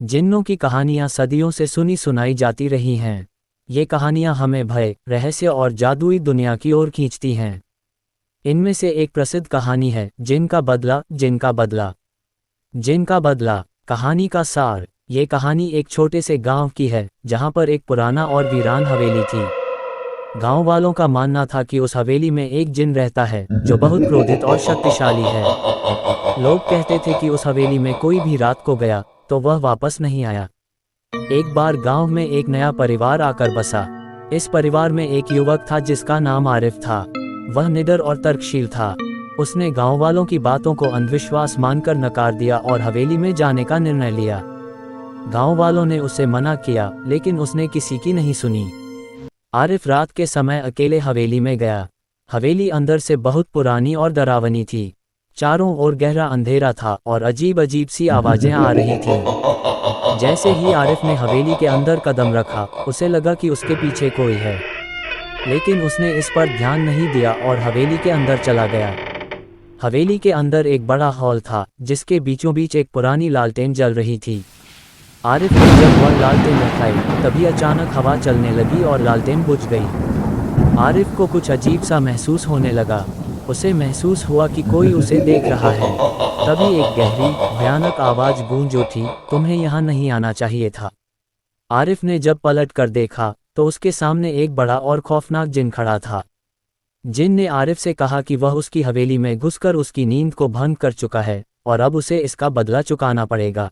जिन्नों की कहानियां सदियों से सुनी सुनाई जाती रही हैं। ये कहानियां हमें भय, रहस्य और जादुई दुनिया की ओर खींचती हैं। इनमें से एक प्रसिद्ध कहानी है जिन का बदला। जिन का बदला कहानी का सार। ये कहानी एक छोटे से गांव की है जहां पर एक पुराना और वीरान हवेली थी। गांव वालों का मानना था कि उस हवेली में एक जिन रहता है जो बहुत क्रोधित और शक्तिशाली है। लोग कहते थे कि उस हवेली में कोई भी रात को गया तो वह वापस नहीं आया। एक बार गांव में एक नया परिवार आकर बसा। इस परिवार में एक युवक था जिसका नाम आरिफ था। वह निडर और तर्कशील था। उसने गांव वालों की बातों को अंधविश्वास मानकर नकार दिया और हवेली में जाने का निर्णय लिया। गांव वालों ने उसे मना किया लेकिन उसने किसी की नहीं सुनी। आरिफ रात के समय अकेले हवेली में गया। हवेली अंदर से बहुत पुरानी और डरावनी थी। चारों ओर गहरा अंधेरा था और अजीब अजीब सी आवाजें आ रही थीं। जैसे ही आरिफ ने हवेली के अंदर कदम रखा, उसे लगा कि उसके पीछे कोई है, लेकिन उसने इस पर ध्यान नहीं दिया और हवेली के अंदर चला गया। हवेली के अंदर एक बड़ा हॉल था जिसके बीचों बीच एक पुरानी लालटेन जल रही थी। आरिफ ने जब वह लालटेन रखाई तभी अचानक हवा चलने लगी और लालटेन बुझ गई। आरिफ को कुछ अजीब सा महसूस होने लगा। उसे महसूस हुआ कि कोई उसे देख रहा है। तभी एक गहरी, भयानक आवाज गूंज उठी, तुम्हें यहाँ नहीं आना चाहिए था। आरिफ ने जब पलट कर देखा तो उसके सामने एक बड़ा और खौफनाक जिन खड़ा था। जिन ने आरिफ से कहा कि वह उसकी हवेली में घुसकर उसकी नींद को भंग कर चुका है और अब उसे इसका बदला चुकाना पड़ेगा।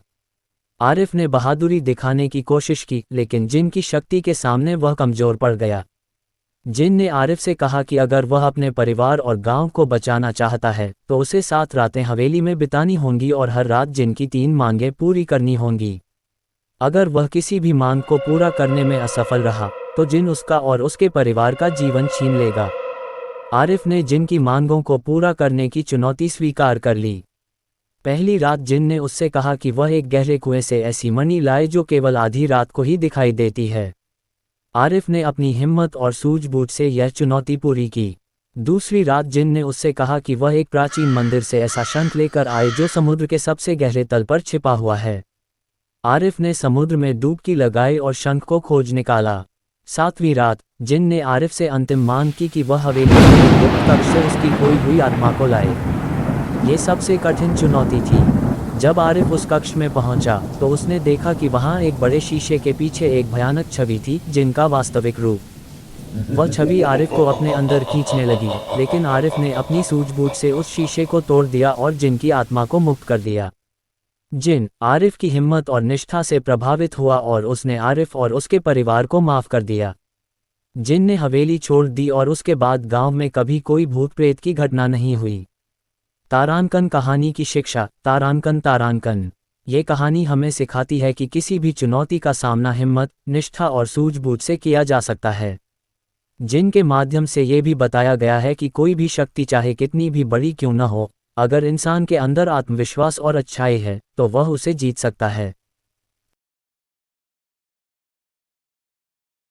आरिफ ने बहादुरी दिखाने की कोशिश की लेकिन जिन की शक्ति के सामने वह कमजोर पड़ गया। जिन ने आरिफ से कहा कि अगर वह अपने परिवार और गांव को बचाना चाहता है तो उसे 7 रातें हवेली में बितानी होंगी और हर रात जिन की 3 मांगें पूरी करनी होंगी। अगर वह किसी भी मांग को पूरा करने में असफल रहा तो जिन उसका और उसके परिवार का जीवन छीन लेगा। आरिफ ने जिन की मांगों को पूरा करने की चुनौती स्वीकार कर ली। पहली रात जिन ने उससे कहा कि वह एक गहरे कुएं से ऐसी मणि लाए जो केवल आधी रात को ही दिखाई देती है। आरिफ ने अपनी हिम्मत और सूझबूझ से यह चुनौती पूरी की। दूसरी रात जिन ने उससे कहा कि वह एक प्राचीन मंदिर से ऐसा शंख लेकर आए जो समुद्र के सबसे गहरे तल पर छिपा हुआ है। आरिफ ने समुद्र में डुबकी लगाई और शंख को खोज निकाला। 7वीं रात जिन ने आरिफ से अंतिम मांग की कि वह हवेली के गुप्त कक्ष से उसकी खोई हुई आत्मा को लाए। ये सबसे कठिन चुनौती थी। जब आरिफ उस कक्ष में पहुंचा तो उसने देखा कि वहां एक बड़े शीशे के पीछे एक भयानक छवि थी जिनका वास्तविक रूप। वह छवि आरिफ को अपने अंदर खींचने लगी, लेकिन आरिफ ने अपनी सूझबूझ से उस शीशे को तोड़ दिया और जिन की आत्मा को मुक्त कर दिया। जिन आरिफ की हिम्मत और निष्ठा से प्रभावित हुआ और उसने आरिफ और उसके परिवार को माफ कर दिया। जिन ने हवेली छोड़ दी और उसके बाद गांव में कभी कोई भूत प्रेत की घटना नहीं हुई। तारांकन कहानी की शिक्षा। तारांकन। ये कहानी हमें सिखाती है कि किसी भी चुनौती का सामना हिम्मत, निष्ठा और सूझबूझ से किया जा सकता है। जिनके माध्यम से ये भी बताया गया है कि कोई भी शक्ति चाहे कितनी भी बड़ी क्यों न हो, अगर इंसान के अंदर आत्मविश्वास और अच्छाई है तो वह उसे जीत सकता है।